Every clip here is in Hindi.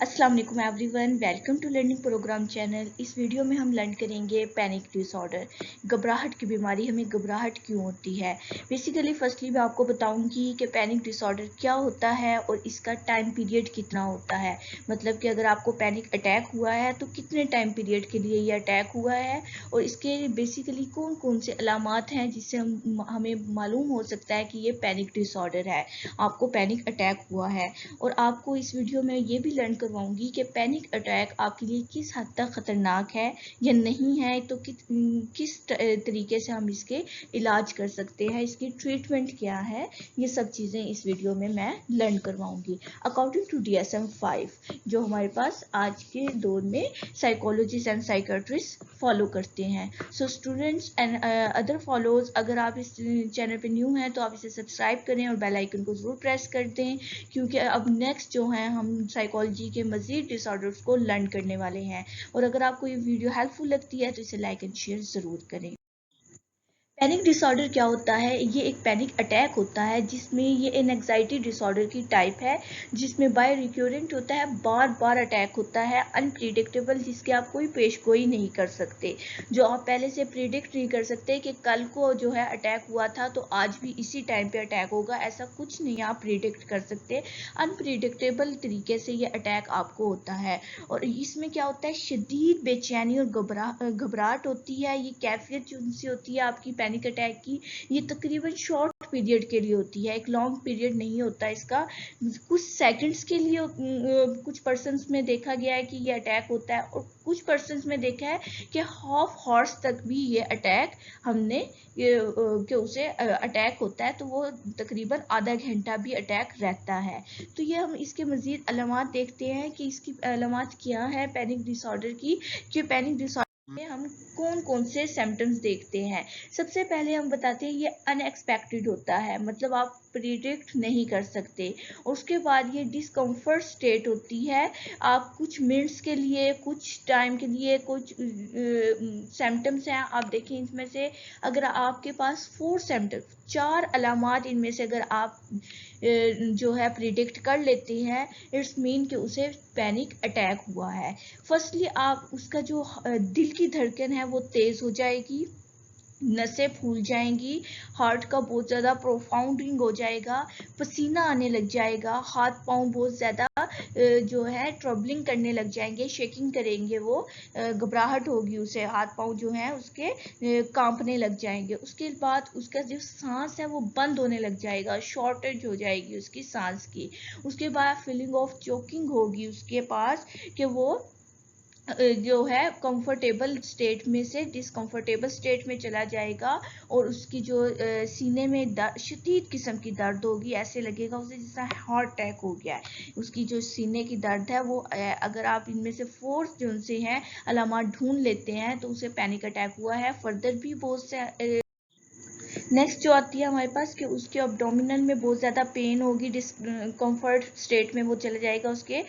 अस्सलाम वालेकुम everyone, welcome to learning program channel. इस वीडियो में हम लर्न करेंगे पैनिक डिसऑर्डर, घबराहट की बीमारी। हमें घबराहट क्यों होती है। बेसिकली फर्स्टली मैं आपको बताऊंगी कि पैनिक डिसऑर्डर क्या होता है और इसका टाइम पीरियड कितना होता है। मतलब कि अगर आपको पैनिक अटैक हुआ है तो कितने टाइम पीरियड के लिए ये अटैक हुआ है और इसके बेसिकली कौन कौन से अलामात हैं जिससे हमें मालूम हो सकता है कि ये पैनिक डिसऑर्डर है, आपको पैनिक अटैक हुआ है। और आपको इस वीडियो में ये भी लर्न करवाऊंगी कि पैनिक अटैक आपके लिए किस हद तक खतरनाक है या नहीं है, तो किस तरीके से हम इसके इलाज कर सकते हैं, इसकी ट्रीटमेंट क्या है, ये सब चीज़ें इस वीडियो में मैं लर्न करवाऊंगी अकॉर्डिंग टू DSM-5 जो हमारे पास आज के दौर में साइकोलॉजिस्ट एंड साइकेट्रिस्ट फॉलो करते हैं। So students and other followers, अगर आप इस चैनल पे न्यू हैं तो आप इसे सब्सक्राइब करें और बेल आइकन को ज़रूर प्रेस कर दें, क्योंकि अब नेक्स्ट जो है हम साइकोलॉजी के मजीद डिसऑर्डर्स को लर्न करने वाले हैं। और अगर आपको ये वीडियो हेल्पफुल लगती है तो इसे लाइक एंड शेयर ज़रूर करें। पैनिक डिसऑर्डर क्या होता है? ये एक पैनिक अटैक होता है जिसमें ये एक एंग्जाइटी डिसऑर्डर की टाइप है, जिसमें बाय रिक्योरेंट होता है, बार बार अटैक होता है, अनप्रिडिक्टेबल, जिसके आप कोई पेशगोई नहीं कर सकते, जो आप पहले से प्रिडिक्ट नहीं कर सकते कि कल को जो है अटैक हुआ था तो आज भी इसी टाइम पे अटैक होगा, ऐसा कुछ नहीं आप प्रिडिक्ट कर सकते। अनप्रिडिक्टेबल तरीके से ये अटैक आपको होता है और इसमें क्या होता है, शदीद बेचैनी और घबराहट होती है। ये कैफियत जो उनसे होती है आपकी पैनिक अटैक की, ये तकरीबन शॉर्ट पीरियड के लिए होती है, एक लॉन्ग पीरियड नहीं होता इसका। कुछ सेकंड्स के लिए कुछ पर्सन्स में देखा गया है कि ये अटैक होता है और कुछ पर्सन्स में देखा है कि हाफ हॉर्स तक भी ये अटैक हमने कि उसे अटैक होता है, तो वो तकरीबन आधा घंटा भी अटैक रहता है। तो ये हम इसके मजीद अलामात देखते हैं कि इसकी अलामात क्या है पैनिक डिसऑर्डर की, कि पैनिक डिसऑर्डर में हम कौन कौन से सिम्टम्स देखते हैं। सबसे पहले हम बताते हैं ये अनएक्सपेक्टेड होता है, मतलब आप प्रिडिक्ट नहीं कर सकते। उसके बाद ये डिस्कम्फर्ट स्टेट होती है, आप कुछ मिनट्स के लिए, कुछ टाइम के लिए, कुछ सिम्टम्स हैं आप देखें इसमें से, अगर आपके पास 4 सिम्टम्स, 4 अलामात इनमें से अगर आप जो है प्रिडिक्ट कर लेते हैं, इट्स मीन कि उसे पैनिक अटैक हुआ है। फर्स्टली आप उसका जो दिल की धड़कन है वो तेज हो जाएगी, नसें फूल जाएंगी, हार्ट का बहुत ज़्यादा प्रोफाउंडिंग हो जाएगा, पसीना आने लग जाएगा, हाथ पांव बहुत ज़्यादा जो है ट्रबलिंग करने लग जाएंगे, शेकिंग करेंगे, वो घबराहट होगी उसे, हाथ पांव जो है उसके कांपने लग जाएंगे। उसके बाद उसका जो सांस है वो बंद होने लग जाएगा, शॉर्टेज हो जाएगी उसकी सांस की। उसके बाद फीलिंग ऑफ चोकिंग होगी उसके पास, कि वो जो है कंफर्टेबल स्टेट में से डिसकंफर्टेबल स्टेट में चला जाएगा और उसकी जो सीने में शदीद किस्म की दर्द होगी, ऐसे लगेगा उसे जैसा हार्ट अटैक हो गया है। उसकी जो सीने की दर्द है वो अगर आप इनमें से 4 जो उनसे हैं अलामत ढूंढ लेते हैं तो उसे पैनिक अटैक हुआ है। फर्दर भी बहुत से नेक्स्ट जो आती है हमारे पास कि उसके अब्डोमिनल में बहुत ज़्यादा पेन होगी, डिसकम्फर्ट स्टेट में वो चला जाएगा, उसके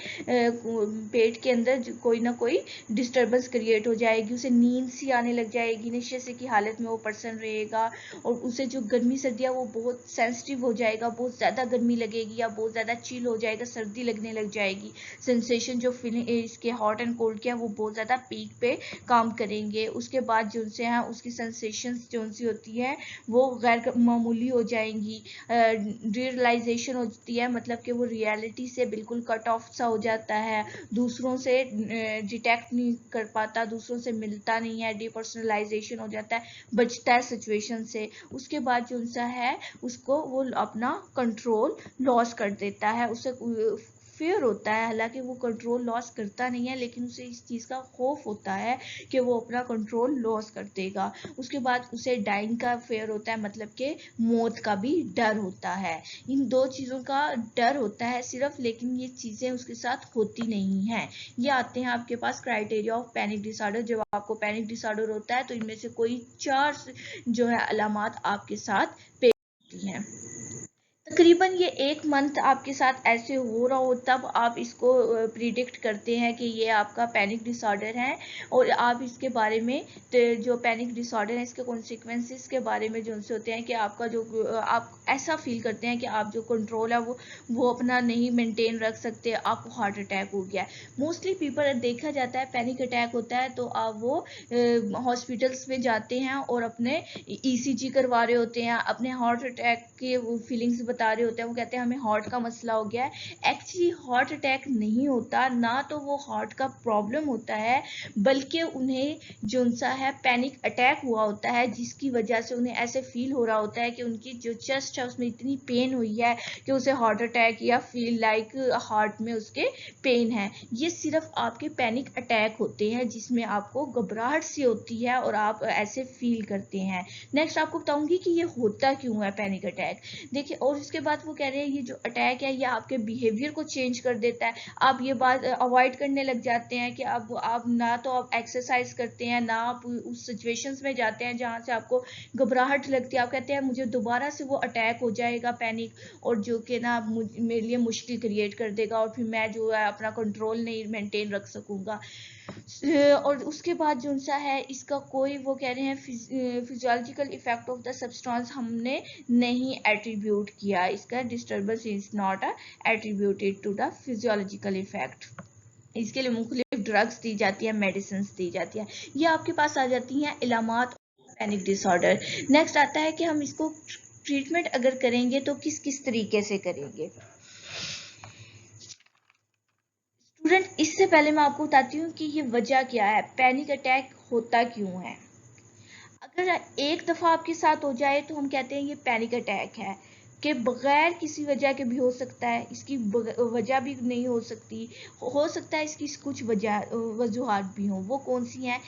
पेट के अंदर कोई ना कोई डिस्टर्बेंस क्रिएट हो जाएगी, उसे नींद सी आने लग जाएगी, नशे की हालत में वो पर्सन रहेगा और उसे जो गर्मी सर्दी है वो बहुत सेंसिटिव हो जाएगा, बहुत ज़्यादा गर्मी लगेगी या बहुत ज़्यादा चिल हो जाएगा, सर्दी लगने लग जाएगी। सेंसेशन जो फीलिंग इसके हॉट एंड कोल्ड के हैं वो बहुत ज़्यादा पीक पे काम करेंगे। उसके बाद जो उनसे हैं उसकी सेंसेशंस जो उनसी होती है वो गैर मामूली हो जाएंगी, रियलाइजेशन होती है, मतलब कि वो रियलिटी से बिल्कुल कट ऑफ सा हो जाता है, दूसरों से डिटेक्ट नहीं कर पाता, दूसरों से मिलता नहीं है, डिपर्सनलाइजेशन हो जाता है, बचता है सिचुएशन से। उसके बाद जो उनसा है उसको वो अपना कंट्रोल लॉस कर देता है, उसे फियर होता है, हालांकि वो कंट्रोल लॉस करता नहीं है लेकिन उसे इस चीज़ का खौफ होता है कि वो अपना कंट्रोल लॉस कर देगा। उसके बाद उसे डाइंग का फेयर होता है, मतलब कि मौत का भी डर होता है। इन 2 चीज़ों का डर होता है सिर्फ, लेकिन ये चीज़ें उसके साथ होती नहीं हैं। ये आते हैं आपके पास क्राइटेरिया ऑफ पैनिक डिसऑर्डर। जब आपको पैनिक डिसऑर्डर होता है तो इनमें से कोई 4 जो है अलामात आपके साथ पेश होती हैं। तकरीबन ये 1 मंथ आपके साथ ऐसे हो रहा हो, तब आप इसको प्रिडिक्ट करते हैं कि ये आपका पैनिक डिसऑर्डर है, और आप इसके बारे में जो पैनिक डिसऑर्डर है इसके कॉन्सिक्वेंसेस के बारे में जो उनसे होते हैं कि आपका जो आप ऐसा फील करते हैं कि आप जो कंट्रोल है वो अपना नहीं मेंटेन रख सकते, आपको हार्ट अटैक हो गया है। मोस्टली पीपल देखा जाता है पैनिक अटैक होता है तो आप वो हॉस्पिटल्स में जाते हैं और अपने ईसीजी करवा रहे होते हैं, अपने हार्ट अटैक के वो फीलिंग्स बता रहे होते हैं, वो कहते हैं हमें हार्ट का मसला हो गया है। एक्चुअली हार्ट अटैक नहीं होता ना, तो वो हार्ट का प्रॉब्लम होता है, बल्कि उन्हें जो सा है पैनिक अटैक हुआ होता है, जिसकी वजह से उन्हें ऐसे फील हो रहा होता है कि उनकी जो चेस्ट है उसमें इतनी पेन हुई है कि उसे हार्ट अटैक या फील लाइक हार्ट में उसके पेन है। ये सिर्फ आपके पैनिक अटैक होते हैं जिसमें आपको घबराहट सी होती है और आप ऐसे फील करते हैं। नेक्स्ट आपको बताऊंगी कि ये होता क्यों है पैनिक अटैक। देखिए, और उसके बाद वो कह रहे हैं ये जो अटैक है ये आपके बिहेवियर को चेंज कर देता है। आप ये बात अवॉइड करने लग जाते हैं कि आप ना तो आप एक्सरसाइज करते हैं, ना आप उस सिचुएशंस में जाते हैं जहाँ से आपको घबराहट लगती है। आप कहते हैं मुझे दोबारा से वो अटैक हो जाएगा पैनिक, और जो कि ना मेरे लिए मुश्किल क्रिएट कर देगा, और फिर मैं जो है अपना कंट्रोल नहीं मेंटेन रख सकूंगा। और उसके बाद जो सा है इसका कोई वो कह रहे हैं physiological effect of the substance हमने नहीं एट्रीब्यूट किया, इसका disturbance is not attributed to the physiological effect. इसके लिए मुख्तलिफ ड्रग्स दी जाती है, मेडिसिन दी जाती है, ये आपके पास आ जाती हैं इलामात पैनिक डिसऑर्डर। नेक्स्ट आता है कि हम इसको ट्रीटमेंट अगर करेंगे तो किस किस तरीके से करेंगे। स्टूडेंट, इससे पहले मैं आपको बताती हूँ कि ये वजह क्या है, पैनिक अटैक होता क्यों है। अगर एक दफ़ा आपके साथ हो जाए तो हम कहते हैं ये पैनिक अटैक है, कि बगैर किसी वजह के भी हो सकता है, इसकी वजह भी नहीं हो सकता है इसकी कुछ वजूहात भी हों। वो कौन सी हैं?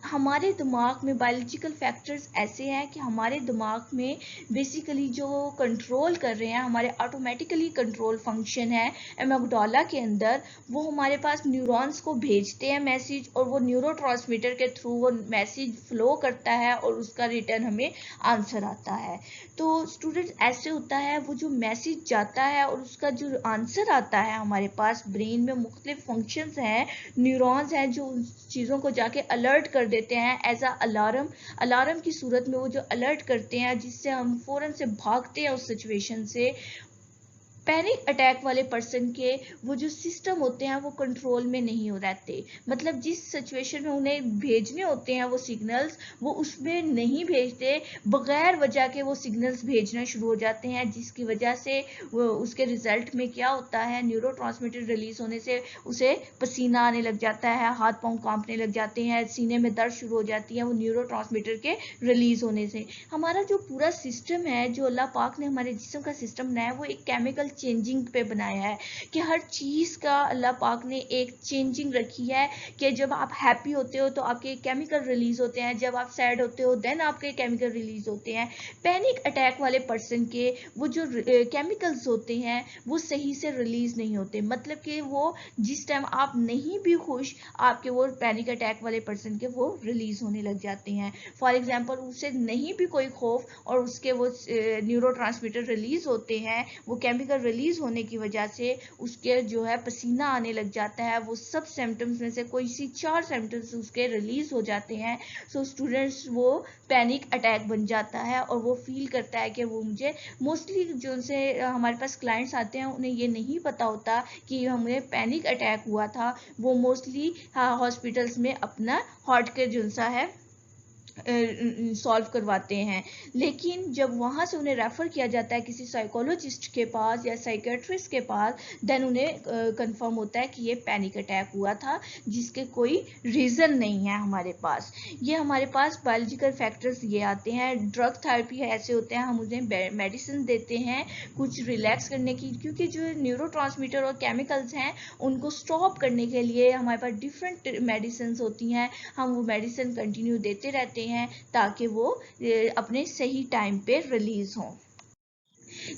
हमारे दिमाग में बायोलॉजिकल फैक्टर्स ऐसे हैं कि हमारे दिमाग में बेसिकली जो कंट्रोल कर रहे हैं, हमारे ऑटोमेटिकली कंट्रोल फंक्शन है एमिगडाला के अंदर, वो हमारे पास न्यूरॉन्स को भेजते हैं मैसेज, और वो न्यूरोट्रांसमीटर के थ्रू वो मैसेज फ्लो करता है और उसका रिटर्न हमें आंसर आता है। तो स्टूडेंट्स, ऐसे होता है वो जो मैसेज जाता है और उसका जो आंसर आता है, हमारे पास ब्रेन में मुख्तलिफ फंक्शंस हैं, न्यूरॉन्स हैं जो उन चीज़ों को जाके अलर्ट कर देते हैं एज अ अलार्म की सूरत में वो जो अलर्ट करते हैं, जिससे हम फौरन से भागते हैं उस सिचुएशन से। पैनिक अटैक वाले पर्सन के वो जो सिस्टम होते हैं वो कंट्रोल में नहीं हो रहते, मतलब जिस सिचुएशन में उन्हें भेजने होते हैं वो सिग्नल्स, वो उसमें नहीं भेजते, बगैर वजह के वो सिग्नल्स भेजना शुरू हो जाते हैं, जिसकी वजह से वो उसके रिजल्ट में क्या होता है, न्यूरोट्रांसमीटर रिलीज होने से उसे पसीना आने लग जाता है, हाथ पांव कांपने लग जाते हैं, सीने में दर्द शुरू हो जाती है, वो न्यूरोट्रांसमीटर के रिलीज होने से। हमारा जो पूरा सिस्टम है, जो अल्लाह पाक ने हमारे जिस्म का सिस्टम बनाया है, वो एक केमिकल चेंजिंग पे बनाया है, कि हर चीज़ का अल्लाह पाक ने एक चेंजिंग रखी है, कि जब आप हैप्पी होते हो तो आपके केमिकल रिलीज होते हैं, जब आप सैड होते हो देन आपके केमिकल रिलीज होते हैं। पैनिक अटैक वाले पर्सन के वो जो केमिकल्स होते हैं वो सही से रिलीज नहीं होते, मतलब कि वो जिस टाइम आप नहीं भी खुश, आपके वो पैनिक अटैक वाले पर्सन के वो रिलीज होने लग जाते हैं। फॉर एग्जाम्पल, उसे नहीं भी कोई खौफ और उसके वो न्यूरोट्रांसमीटर रिलीज होते हैं, वो केमिकल रिलीज होने की वजह से उसके जो है पसीना आने लग जाता है, वो सब सिम्टम्स में से कोई सी 4 सिम्टम्स उसके रिलीज हो जाते हैं। सो स्टूडेंट्स, वो पैनिक अटैक बन जाता है और वो फील करता है कि वो मुझे, मोस्टली जो से हमारे पास क्लाइंट्स आते हैं उन्हें ये नहीं पता होता कि हमें पैनिक अटैक हुआ था, वो मोस्टली हॉस्पिटल्स में अपना हार्ट के जो सा है सॉल्व करवाते हैं, लेकिन जब वहाँ से उन्हें रेफ़र किया जाता है किसी साइकोलॉजिस्ट के पास या साइकेट्रिस्ट के पास, देन उन्हें कंफर्म होता है कि ये पैनिक अटैक हुआ था, जिसके कोई रीज़न नहीं है हमारे पास। ये हमारे पास बायोलॉजिकल फैक्टर्स ये आते हैं। ड्रग थेरेपी ऐसे होते हैं, हम उन्हें मेडिसिन देते हैं कुछ रिलैक्स करने की, क्योंकि जो न्यूरोट्रांसमीटर और केमिकल्स हैं उनको स्टॉप करने के लिए हमारे पास डिफरेंट मेडिसिन होती हैं, हम वो मेडिसिन कंटिन्यू देते रहते हैं ताकि वो अपने सही टाइम पे रिलीज हों।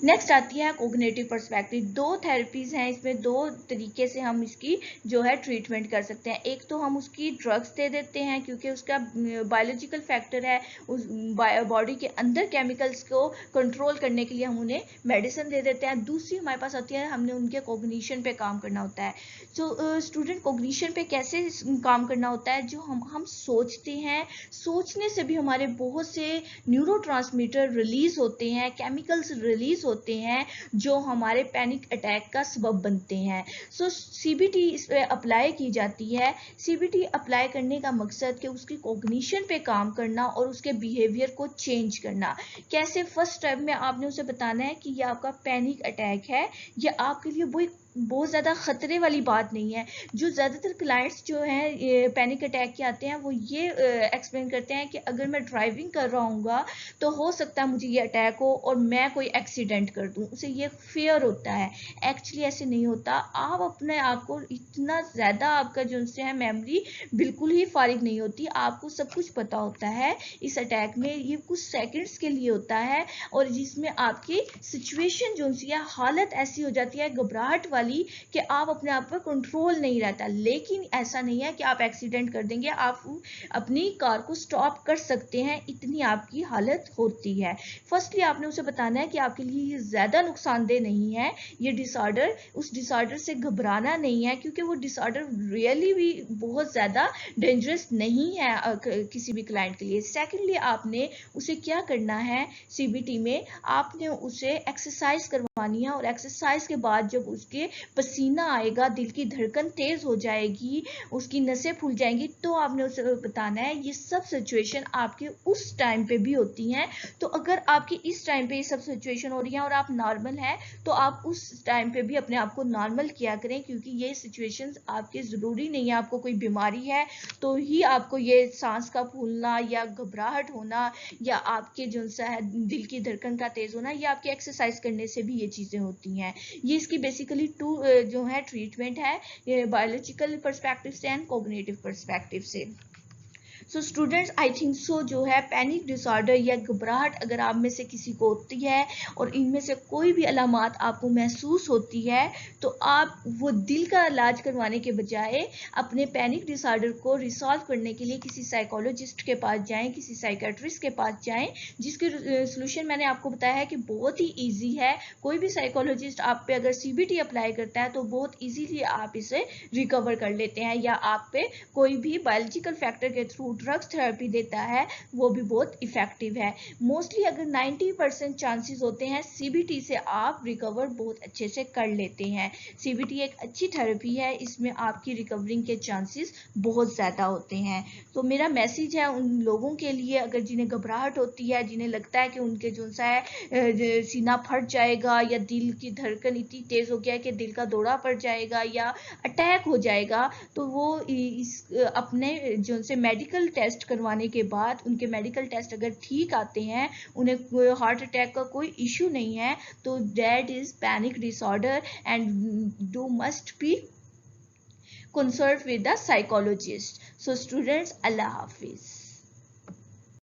नेक्स्ट आती है कोग्निटिव पर्सपेक्टिव। दो थेरेपीज हैं इसमें, दो तरीके से हम इसकी जो है ट्रीटमेंट कर सकते हैं। एक तो हम उसकी ड्रग्स दे देते हैं क्योंकि उसका बायोलॉजिकल फैक्टर है, उस बॉडी के अंदर केमिकल्स को कंट्रोल करने के लिए हम उन्हें मेडिसिन दे देते हैं। दूसरी हमारे पास आती है हमने उनके कोग्निशन पे काम करना होता है। तो स्टूडेंट कोग्निशन पे कैसे काम करना होता है, जो हम सोचते हैं, सोचने से भी हमारे बहुत से न्यूरोट्रांसमीटर रिलीज होते हैं, केमिकल्स रिलीज होते हैं जो हमारे पैनिक अटैक का सबब बनते हैं। सो सीबीटी इस पे अप्लाई की जाती है। सीबीटी अप्लाई करने का मकसद कि उसकी कॉग्निशन पे काम करना और उसके बिहेवियर को चेंज करना। कैसे? फर्स्ट स्टेप में आपने उसे बताना है कि ये आपका पैनिक अटैक है, ये आपके लिए वो बहुत ज़्यादा ख़तरे वाली बात नहीं है। जो ज़्यादातर क्लाइंट्स जो हैं पैनिक अटैक के आते हैं वो ये एक्सप्लेन करते हैं कि अगर मैं ड्राइविंग कर रहा हूँ तो हो सकता है मुझे ये अटैक हो और मैं कोई एक्सीडेंट कर दूँ, उसे ये फियर होता है। एक्चुअली ऐसे नहीं होता। आप अपने आप को इतना ज़्यादा, आपका जो उनसे है मेमोरी बिल्कुल ही फारिग नहीं होती, आपको सब कुछ पता होता है। इस अटैक में ये कुछ सेकेंड्स के लिए होता है और जिसमें आपकी सिचुएशन जो उनसी है, हालत ऐसी हो जाती है घबराहट वाली कि आप अपने आप पर कंट्रोल नहीं रहता। लेकिन ऐसा नहीं है कि आप एक्सीडेंट कर देंगे, आप अपनी कार को स्टॉप कर सकते हैं, इतनी आपकी हालत होती है। फर्स्टली आपने उसे बताना है कि आपके लिए ये ज़्यादा नुकसानदेह नहीं है, ये डिसऑर्डर, उस डिसऑर्डर से घबराना नहीं है क्योंकि वो डिसऑर्डर रियली भी बहुत ज़्यादा डेंजरस नहीं है किसी भी क्लाइंट के लिए। सेकेंडली आपने उसे क्या करना है, सीबीटी में आपने उसे एक्सरसाइज करवानी है और एक्सरसाइज के बाद जब उसके पसीना आएगा, दिल की धड़कन तेज हो जाएगी, उसकी नसें फूल जाएंगी, तो आपने उसे बताना है। ये सब सिचुएशन आपके उस टाइम पे भी होती हैं। तो अगर आपकी इस टाइम पे ये सब सिचुएशन हो रही है और आप नॉर्मल हैं तो आप उस टाइम पे भी अपने आप को नॉर्मल किया करें, क्योंकि ये सिचुएशंस आपके ज़रूरी नहीं है आपको कोई बीमारी है तो ही आपको ये सांस का फूलना या घबराहट होना या आपके जो सा है दिल की धड़कन का तेज होना, ये आपके एक्सरसाइज करने से भी ये चीज़ें होती हैं। ये इसकी बेसिकली टू जो है ट्रीटमेंट है, बायोलॉजिकल पर्सपेक्टिव से एंड कोग्निटिव पर्सपेक्टिव से। So students, I think so जो है पैनिक डिसऑर्डर या घबराहट अगर आप में से किसी को होती है और इनमें से कोई भी अलामात आपको महसूस होती है तो आप वो दिल का इलाज करवाने के बजाय अपने पैनिक डिसऑर्डर को रिसॉल्व करने के लिए किसी साइकोलॉजिस्ट के पास जाएं, किसी साइकेट्रिस्ट के पास जाएं, जिसके सोल्यूशन मैंने आपको बताया है कि बहुत ही ईजी है। कोई भी साइकोलॉजिस्ट आप पे अगर सीबीटी अप्लाई करता है तो बहुत ईजीली आप इसे रिकवर कर लेते हैं, या आप पे कोई भी बायोलॉजिकल फैक्टर के थ्रू ड्रग्स थेरेपी देता है वो भी बहुत इफेक्टिव है। मोस्टली अगर 90% चांसेस होते हैं सीबीटी से आप रिकवर बहुत अच्छे से कर लेते हैं। सीबीटी एक अच्छी थेरेपी है, इसमें आपकी रिकवरिंग के चांसेस बहुत ज़्यादा होते हैं। तो मेरा मैसेज है उन लोगों के लिए अगर जिन्हें घबराहट होती है, जिन्हें लगता है कि उनके जो सा है सीना फट जाएगा या दिल की धड़कन इतनी तेज़ हो गया है कि दिल का दौरा पड़ जाएगा या अटैक हो जाएगा, तो वो अपने जो से मेडिकल टेस्ट करवाने के बाद उनके मेडिकल टेस्ट अगर ठीक आते हैं, उन्हें हार्ट अटैक का कोई इशू नहीं है, तो that is panic disorder and do must be consult with the psychologist. So students, Allah Hafiz.